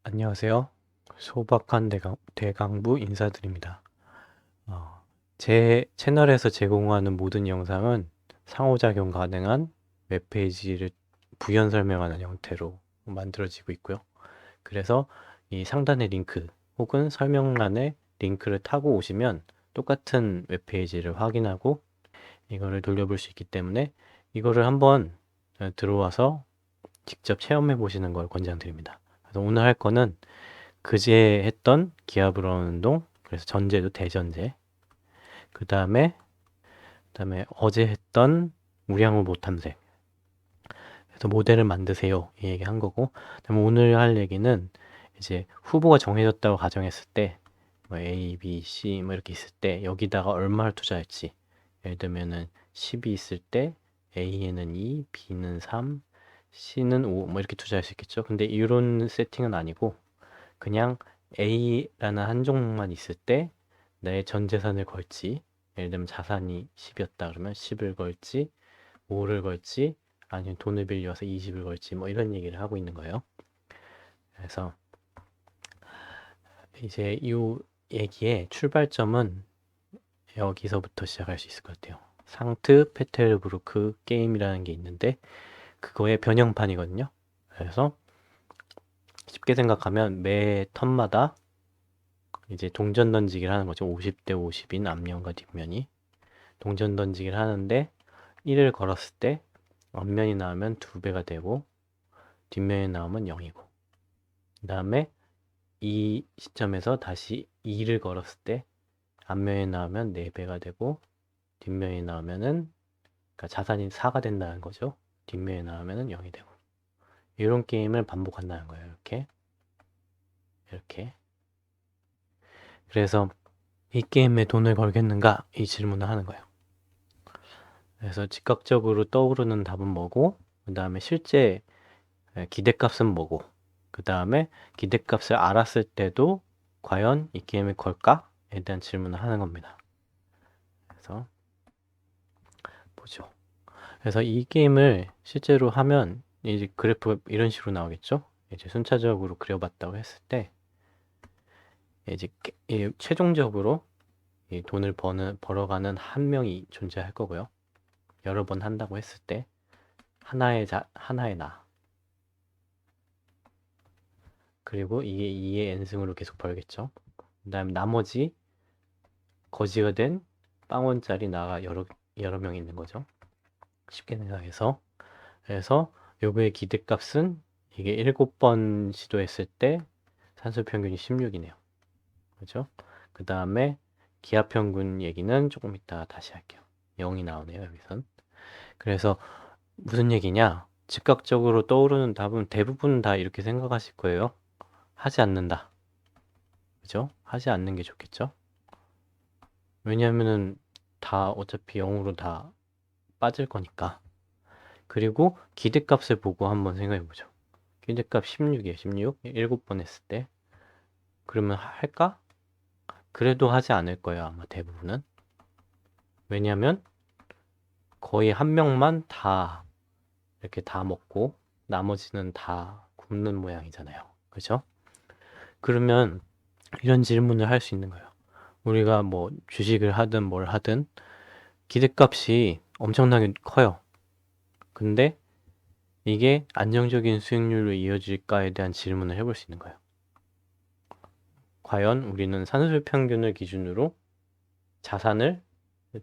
안녕하세요. 소박한 대강부 인사드립니다. 어, 제 채널에서 제공하는 모든 영상은 상호작용 가능한 웹페이지를 부연 설명하는 형태로 만들어지고 있고요. 그래서 이 상단의 링크 혹은 설명란에 링크를 타고 오시면 똑같은 웹페이지를 확인하고 이거를 돌려볼 수 있기 때문에 이거를 한번 들어와서 직접 체험해 보시는 걸 권장드립니다. 그래서 오늘 할 거는 그제 했던 기아 브라운 운동, 그래서 전제도 대전제. 그 다음에 어제 했던 우량우 모탐색. 그래서 모델을 만드세요. 이 얘기 한 거고. 그다음에 오늘 할 얘기는 이제 후보가 정해졌다고 가정했을 때, 뭐 A, B, C 뭐 이렇게 있을 때 여기다가 얼마를 투자할지. 예를 들면은 10이 있을 때 A에는 2, B는 3, C는 5, 뭐 이렇게 투자할 수 있겠죠. 근데 이런 세팅은 아니고 그냥 A라는 한 종목만 있을 때 내 전 재산을 걸지, 예를 들면 자산이 10이었다 그러면 10을 걸지, 5를 걸지, 아니면 돈을 빌려와서 20을 걸지, 뭐 이런 얘기를 하고 있는 거예요. 그래서 이제 이 얘기의 출발점은 여기서부터 시작할 수 있을 것 같아요. 상트 페테르부르크 게임이라는 게 있는데 그거의 변형판이거든요. 그래서 쉽게 생각하면 매 턴마다 이제 동전 던지기를 하는 거죠. 50대 50인 앞면과 뒷면이 동전 던지기를 하는데 1을 걸었을 때 앞면이 나오면 2배가 되고 뒷면이 나오면 0이고 그 다음에 이 시점에서 다시 2를 걸었을 때 앞면이 나오면 4배가 되고 뒷면이 나오면은 그러니까 자산이 4가 된다는 거죠. 뒷면이 나오면은 0이 되고 이런 게임을 반복한다는 거예요. 이렇게 그래서 이 게임에 돈을 걸겠는가 이 질문을 하는 거예요. 그래서 즉각적으로 떠오르는 답은 뭐고 그 다음에 실제 기대값은 뭐고 그 다음에 기대값을 알았을 때도 과연 이 게임을 걸까에 대한 질문을 하는 겁니다. 그래서 보죠. 그래서 이 게임을 실제로 하면 이제 그래프가 이런 식으로 나오겠죠. 이제 순차적으로 그려봤다고 했을 때 이제 최종적으로 이 돈을 벌어가는 한 명이 존재할 거고요. 여러 번 한다고 했을 때 하나의 나 그리고 이게 2의 n승으로 계속 벌겠죠. 그 다음에 나머지 거지가 된 빵원짜리 나가 여러 명 있는 거죠. 쉽게 생각해서. 그래서 요거의 기대값은 이게 7번 시도했을 때 산술 평균이 16이네요. 그죠? 그 다음에 기하 평균 얘기는 조금 이따 다시 할게요. 0이 나오네요, 여기선. 그래서 무슨 얘기냐? 즉각적으로 떠오르는 답은 대부분 다 이렇게 생각하실 거예요. 하지 않는다. 그죠? 하지 않는 게 좋겠죠? 왜냐면은 다 어차피 0으로 다 빠질 거니까. 그리고 기대값을 보고 한번 생각해 보죠. 기대값 16이에요. 16. 7번 했을 때. 그러면 할까? 그래도 하지 않을 거예요. 아마 대부분은. 왜냐면 거의 한 명만 다 이렇게 다 먹고 나머지는 다 굶는 모양이잖아요. 그죠? 그러면 이런 질문을 할 수 있는 거예요. 우리가 뭐 주식을 하든 뭘 하든 기대값이 엄청나게 커요. 근데 이게 안정적인 수익률로 이어질까에 대한 질문을 해볼 수 있는 거예요. 과연 우리는 산술 평균을 기준으로 자산을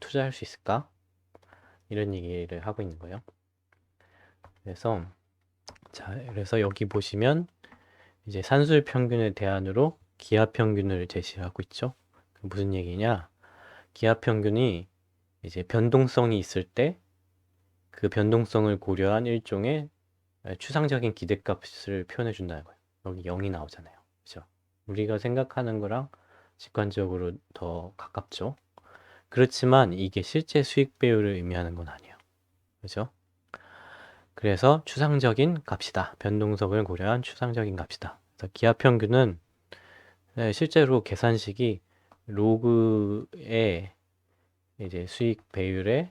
투자할 수 있을까? 이런 얘기를 하고 있는 거예요. 그래서 그래서 여기 보시면 이제 산술 평균의 대안으로 기하 평균을 제시하고 있죠. 무슨 얘기냐? 기하 평균이 이제 변동성이 있을 때 그 변동성을 고려한 일종의 추상적인 기대값을 표현해 준다는 거예요. 여기 0이 나오잖아요. 그죠? 우리가 생각하는 거랑 직관적으로 더 가깝죠. 그렇지만 이게 실제 수익 배율을 의미하는 건 아니에요. 그죠? 그래서 추상적인 값이다. 변동성을 고려한 추상적인 값이다. 그래서 기하평균은 실제로 계산식이 로그의 이제 수익 배율의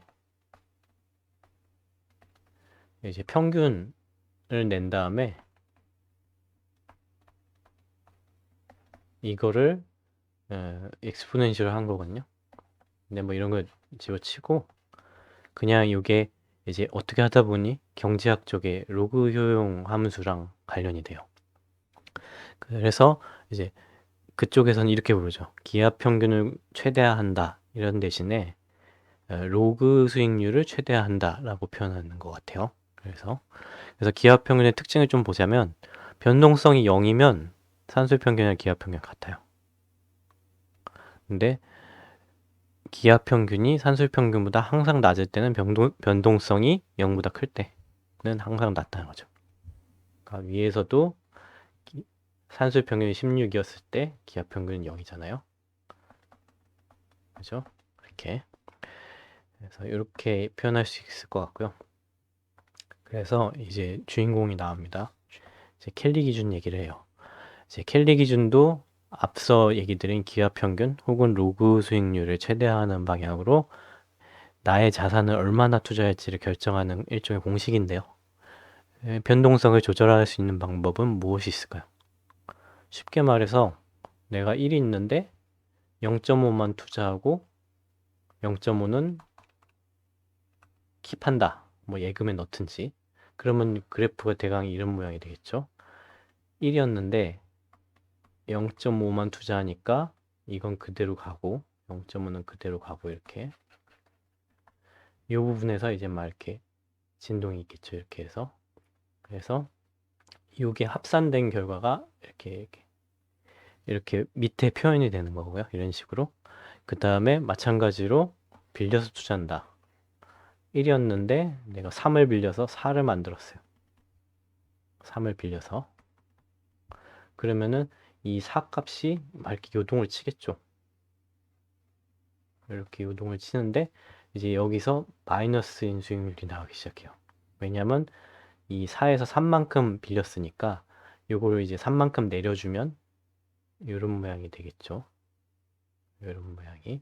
이제 평균을 낸 다음에 이거를 엑스포넨셜 한 거거든요. 근데 뭐 이런 거 집어치고 그냥 이게 이제 어떻게 하다 보니 경제학 쪽에 로그 효용 함수랑 관련이 돼요. 그래서 이제 그쪽에서는 이렇게 부르죠. 기하 평균을 최대화한다. 이런 대신에 로그 수익률을 최대화한다라고 표현하는 것 같아요. 그래서 기하 평균의 특징을 좀 보자면 변동성이 0이면 산술 평균이랑 기하 평균 같아요. 근데 기하 평균이 산술 평균보다 항상 낮을 때는 변동성이 0보다 클 때는 항상 낮다는 거죠. 그러니까 위에서도 산술 평균이 16이었을 때 기하 평균은 0이잖아요. 그죠? 이렇게. 그래서 이렇게 표현할 수 있을 것 같고요. 그래서 이제 주인공이 나옵니다. 이제 켈리 기준 얘기를 해요. 이제 켈리 기준도 앞서 얘기 드린 기하 평균 혹은 로그 수익률을 최대화하는 방향으로 나의 자산을 얼마나 투자할지를 결정하는 일종의 공식인데요. 변동성을 조절할 수 있는 방법은 무엇이 있을까요? 쉽게 말해서 내가 1이 있는데 0.5만 투자하고 0.5는 킵한다. 뭐 예금에 넣든지. 그러면 그래프가 대강 이런 모양이 되겠죠. 1이었는데 0.5만 투자하니까 이건 그대로 가고 0.5는 그대로 가고 이렇게 이 부분에서 이제 막 이렇게 진동이 있겠죠. 이렇게 해서 그래서 이게 합산된 결과가 이렇게 밑에 표현이 되는 거고요. 이런 식으로 그 다음에 마찬가지로 빌려서 투자한다. 1이었는데 내가 3을 빌려서 4를 만들었어요. 3을 빌려서 그러면은 이 4 값이 막 이렇게 요동을 치겠죠. 이렇게 요동을 치는데 이제 여기서 마이너스인 수익률이 나오기 시작해요. 왜냐면 이 4에서 3만큼 빌렸으니까 요거를 이제 3만큼 내려주면 이런 모양이 되겠죠. 이런 모양이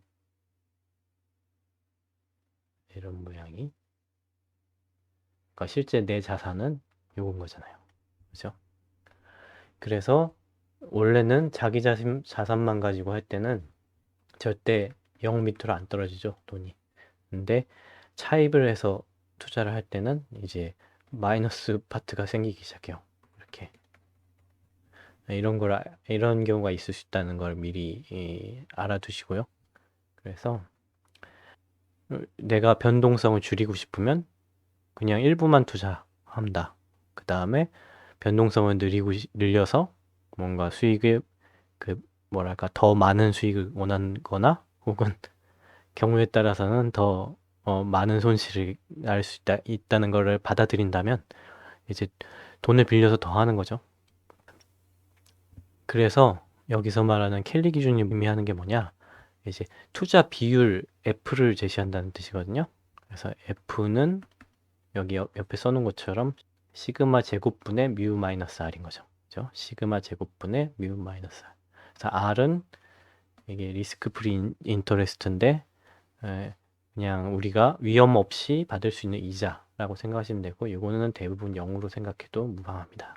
그러니까 실제 내 자산은 요건 거잖아요. 그죠? 그래서 원래는 자기 자산만 가지고 할 때는 절대 0 밑으로 안 떨어지죠, 돈이. 근데 차입을 해서 투자를 할 때는 이제 마이너스 파트가 생기기 시작해요. 이렇게. 이런 경우가 있을 수 있다는 걸 미리 알아두시고요. 그래서 내가 변동성을 줄이고 싶으면 그냥 일부만 투자한다. 그 다음에 변동성을 늘려서 뭔가 수익을 뭐랄까 더 많은 수익을 원하거나 혹은 경우에 따라서는 더 많은 손실을 날 수 있다는 것을 받아들인다면 이제 돈을 빌려서 더 하는 거죠. 그래서 여기서 말하는 켈리 기준이 의미하는 게 뭐냐? 이제 투자 비율 F를 제시한다는 뜻이거든요. 그래서 F는 여기 옆에 써놓은 것처럼 시그마 제곱분의 뮤 마이너스 R인 거죠. 그죠? 시그마 제곱분의 뮤 마이너스 R. 그래서 R은 이게 리스크 프리 인터레스트인데 그냥 우리가 위험 없이 받을 수 있는 이자라고 생각하시면 되고 이거는 대부분 0으로 생각해도 무방합니다.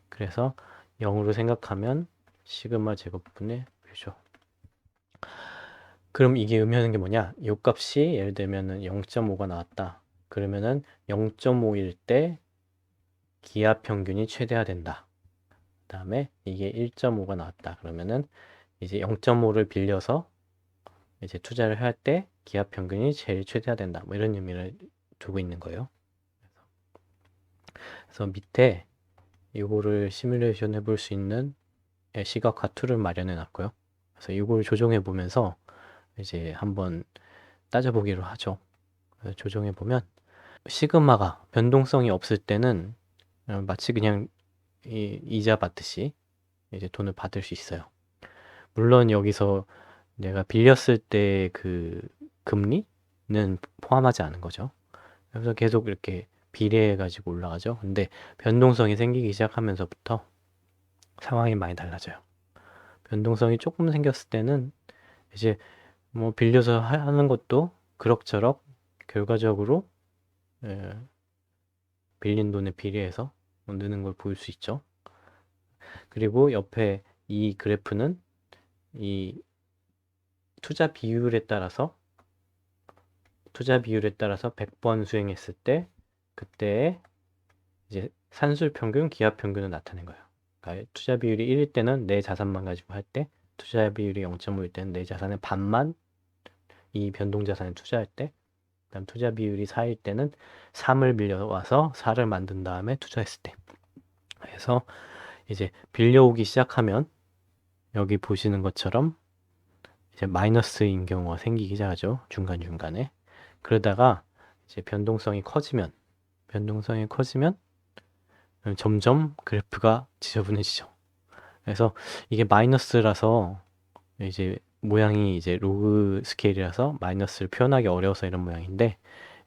그래서 0으로 생각하면 시그마 제곱분의 뮤죠. 그럼 이게 의미하는 게 뭐냐? 이 값이 예를 들면 0.5가 나왔다. 그러면은 0.5일 때 기하 평균이 최대화된다. 그 다음에 이게 1.5가 나왔다. 그러면은 이제 0.5를 빌려서 이제 투자를 할 때 기하 평균이 제일 최대화된다. 뭐 이런 의미를 두고 있는 거예요. 그래서 밑에 이거를 시뮬레이션 해볼 수 있는 시각화 툴을 마련해 놨고요. 그래서 이걸 조정해 보면서 이제 한번 따져보기로 하죠. 조정해 보면 시그마가 변동성이 없을 때는 마치 그냥 이자 받듯이 이제 돈을 받을 수 있어요. 물론 여기서 내가 빌렸을 때 그 금리는 포함하지 않은 거죠. 그래서 계속 이렇게 비례해 가지고 올라가죠. 근데 변동성이 생기기 시작하면서부터 상황이 많이 달라져요. 변동성이 조금 생겼을 때는 이제 뭐 빌려서 하는 것도 그럭저럭 결과적으로 빌린 돈에 비례해서 느는 걸 보일 수 있죠. 그리고 옆에 이 그래프는 이 투자 비율에 따라서 100번 수행했을 때 그때 이제 산술 평균, 기하 평균을 나타낸 거예요. 그러니까 투자 비율이 1일 때는 내 자산만 가지고 할 때, 투자 비율이 0.5일 때는 내 자산의 반만 이 변동 자산에 투자할 때, 그다음 투자 비율이 4일 때는 3을 빌려와서 4를 만든 다음에 투자했을 때. 그래서 이제 빌려오기 시작하면 여기 보시는 것처럼 이제 마이너스인 경우가 생기기 시작하죠. 중간중간에. 그러다가 이제 변동성이 커지면 점점 그래프가 지저분해지죠. 그래서 이게 마이너스라서 이제 모양이 이제 로그 스케일이라서 마이너스를 표현하기 어려워서 이런 모양인데,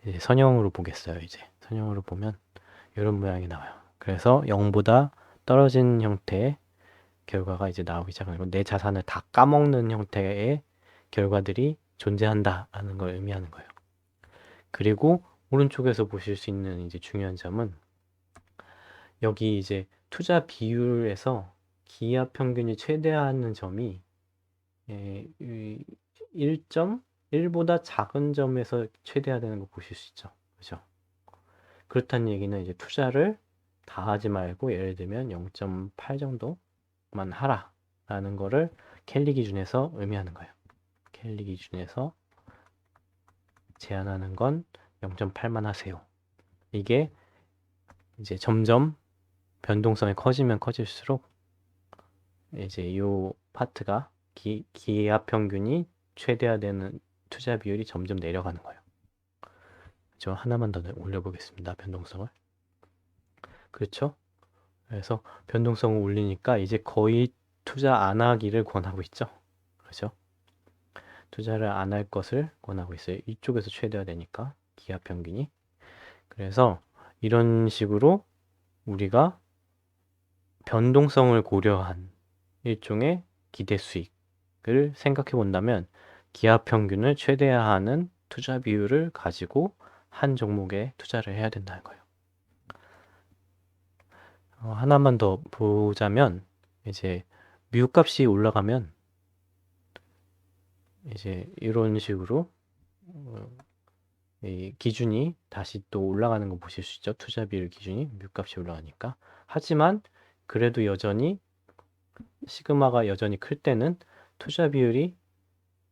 이제 선형으로 보겠어요. 이제 선형으로 보면 이런 모양이 나와요. 그래서 0보다 떨어진 형태의 결과가 이제 나오기 시작하고 내 자산을 다 까먹는 형태의 결과들이 존재한다라는 걸 의미하는 거예요. 그리고 오른쪽에서 보실 수 있는 이제 중요한 점은 여기 이제 투자 비율에서 기하 평균이 최대화하는 점이 1.1보다 작은 점에서 최대화되는 거 보실 수 있죠. 그죠? 그렇다는 얘기는 이제 투자를 다 하지 말고 예를 들면 0.8 정도만 하라라는 거를 켈리 기준에서 의미하는 거예요. 켈리 기준에서 제한하는 건 0.8만 하세요. 이게 이제 점점 변동성이 커지면 커질수록 이제 이 파트가 기하 평균이 최대화되는 투자 비율이 점점 내려가는 거예요. 저 하나만 더 올려보겠습니다. 변동성을. 그렇죠? 그래서 변동성을 올리니까 이제 거의 투자 안 하기를 권하고 있죠. 그렇죠? 투자를 안 할 것을 권하고 있어요. 이쪽에서 최대화되니까 기하 평균이. 그래서 이런 식으로 우리가 변동성을 고려한 일종의 기대 수익을 생각해 본다면 기하 평균을 최대화하는 투자 비율을 가지고 한 종목에 투자를 해야 된다는 거예요. 하나만 더 보자면 이제 미국값이 올라가면 이제 이런 식으로 이 기준이 다시 또 올라가는 거 보실 수 있죠. 투자 비율 기준이 미국값이 올라가니까. 하지만 그래도 여전히 시그마가 여전히 클 때는 투자 비율이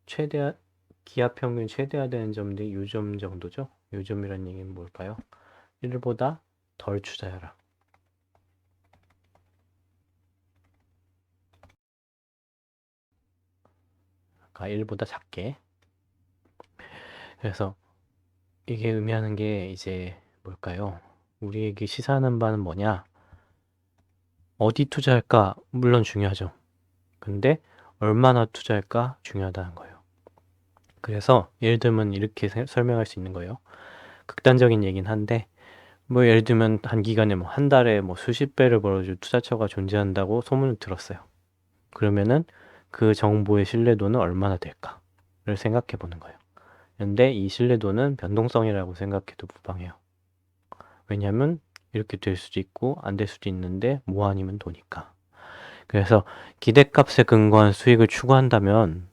기하 평균 최대화되는 점들이 이 점 정도죠. 이 점이라는 얘기는 뭘까요? 1보다 덜 투자해라. 아까 1보다 작게. 그래서 이게 의미하는 게 이제 뭘까요? 우리에게 시사하는 바는 뭐냐? 어디 투자할까? 물론 중요하죠. 근데 얼마나 투자할까? 중요하다는 거예요. 그래서 예를 들면 이렇게 설명할 수 있는 거예요. 극단적인 얘긴 한데 뭐 예를 들면 단기간에 뭐 한 달에 뭐 수십 배를 벌어줄 투자처가 존재한다고 소문을 들었어요. 그러면은 그 정보의 신뢰도는 얼마나 될까를 생각해 보는 거예요. 근데 이 신뢰도는 변동성이라고 생각해도 무방해요. 왜냐하면 이렇게 될 수도 있고 안 될 수도 있는데 뭐 아니면 도니까. 그래서 기대값에 근거한 수익을 추구한다면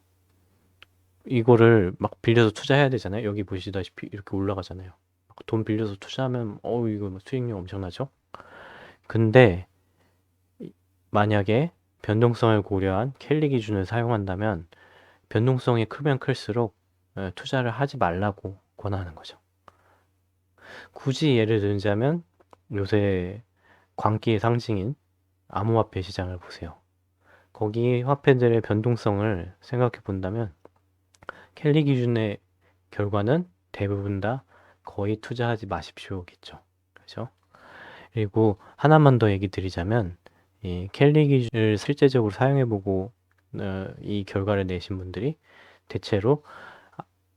이거를 막 빌려서 투자해야 되잖아요. 여기 보시다시피 이렇게 올라가잖아요. 돈 빌려서 투자하면 이거 수익률 엄청나죠? 근데 만약에 변동성을 고려한 켈리 기준을 사용한다면 변동성이 크면 클수록 투자를 하지 말라고 권하는 거죠. 굳이 예를 들자면 요새 광기의 상징인 암호화폐 시장을 보세요. 거기 화폐들의 변동성을 생각해 본다면 켈리 기준의 결과는 대부분 다 거의 투자하지 마십시오겠죠. 그렇죠? 그리고 하나만 더 얘기 드리자면 이 켈리 기준을 실제적으로 사용해보고 이 결과를 내신 분들이 대체로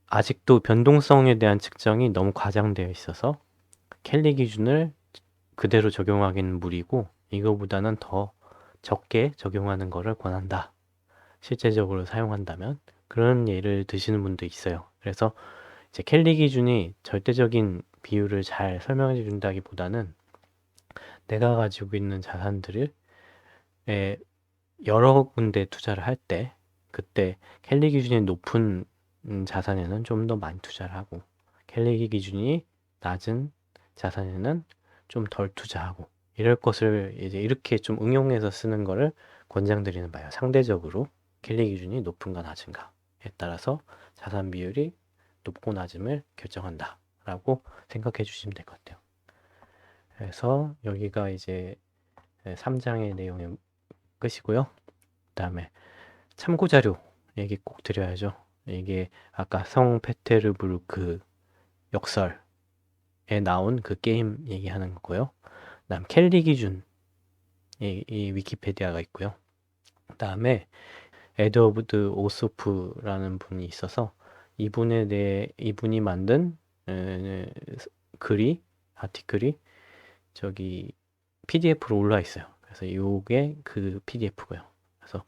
아직도 변동성에 대한 측정이 너무 과장되어 있어서 켈리 기준을 그대로 적용하기는 무리고 이거보다는 더 적게 적용하는 것을 권한다. 실제적으로 사용한다면 그런 예를 드시는 분도 있어요. 그래서 이제 켈리 기준이 절대적인 비율을 잘 설명해 준다기보다는 내가 가지고 있는 자산들을 여러 군데 투자를 할 때 그때 켈리 기준이 높은 자산에는 좀 더 많이 투자를 하고, 켈리 기준이 낮은 자산에는 좀 덜 투자하고, 이럴 것을 이제 이렇게 좀 응용해서 쓰는 거를 권장드리는 바예요. 상대적으로 켈리 기준이 높은가 낮은가에 따라서 자산 비율이 높고 낮음을 결정한다 라고 생각해 주시면 될 것 같아요. 그래서 여기가 이제 3장의 내용의 끝이고요. 그 다음에 참고자료 얘기 꼭 드려야죠. 이게 아까 성페테르부르크 역설에 나온 그 게임 얘기하는 거고요. 그 다음 켈리 기준 이 위키페디아가 있고요. 그 다음에 에드워드 오소프라는 분이 있어서 이분이 만든 아티클이 저기 PDF로 올라 있어요. 그래서 이게 그 PDF고요. 그래서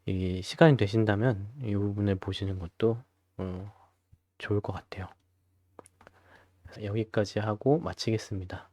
이 시간이 되신다면 이 부분을 보시는 것도 좋을 것 같아요. 그래서 여기까지 하고 마치겠습니다.